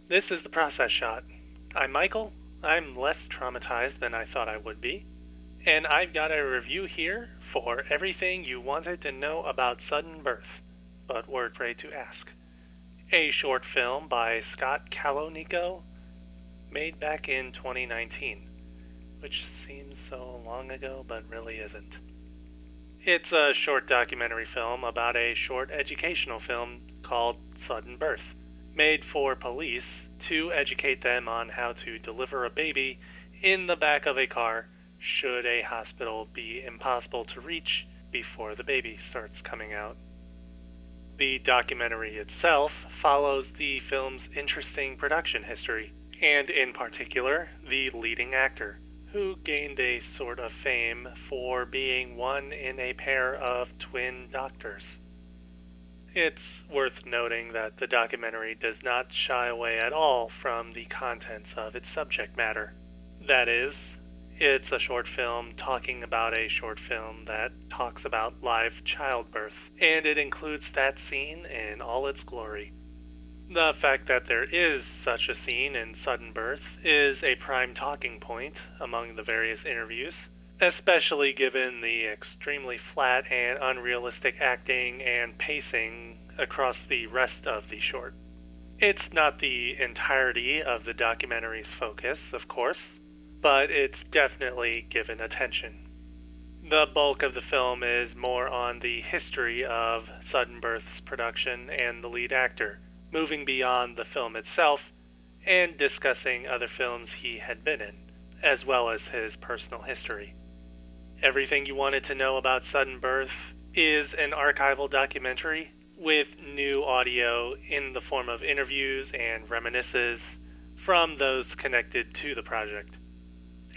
This is the process shot. I'm Michael. I'm less traumatized than I thought I would be. And I've got a review here for everything you wanted to know about sudden birth, but were afraid to ask. A short film by Scott Calonico, made back in 2019, which seems so long ago, but really isn't. It's a short documentary film about a short educational film called Sudden Birth, made for police to educate them on how to deliver a baby in the back of a car should a hospital be impossible to reach before the baby starts coming out. The documentary itself follows the film's interesting production history, and in particular, the leading actor, who gained a sort of fame for being one in a pair of twin doctors. It's worth noting that the documentary does not shy away at all from the contents of its subject matter. That is, it's a short film talking about a short film that talks about live childbirth, and it includes that scene in all its glory. The fact that there is such a scene in Sudden Birth is a prime talking point among the various interviews, especially given the extremely flat and unrealistic acting and pacing across the rest of the short. It's not the entirety of the documentary's focus, of course, but it's definitely given attention. The bulk of the film is more on the history of Sudden Birth's production and the lead actor, moving beyond the film itself and discussing other films he had been in, as well as his personal history. Everything you wanted to know about Sudden Birth is an archival documentary with new audio in the form of interviews and reminiscences from those connected to the project.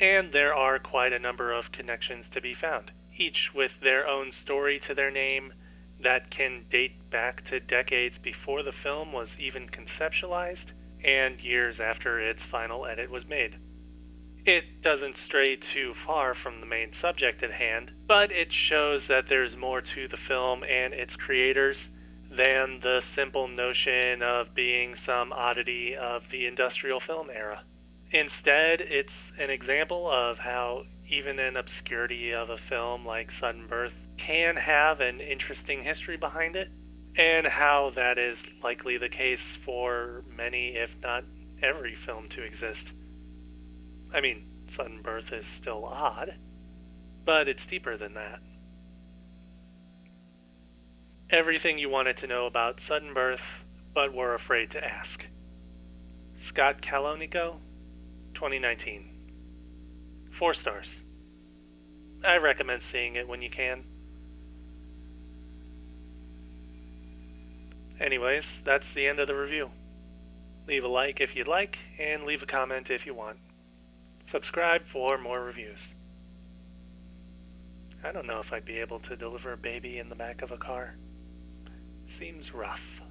And there are quite a number of connections to be found, each with their own story to their name that can date back to decades before the film was even conceptualized and years after its final edit was made. It doesn't stray too far from the main subject at hand, but it shows that there's more to the film and its creators than the simple notion of being some oddity of the industrial film era. Instead, it's an example of how even an obscurity of a film like Sudden Birth can have an interesting history behind it, and how that is likely the case for many, if not every film to exist. I mean, Sudden Birth is still odd, but it's deeper than that. Everything you wanted to know about Sudden Birth, but were afraid to ask. Scott Calonico, 2019. 4 stars. I recommend seeing it when you can. Anyways, that's the end of the review. Leave a like if you'd like, and leave a comment if you want. Subscribe for more reviews. I don't know if I'd be able to deliver a baby in the back of a car. Seems rough.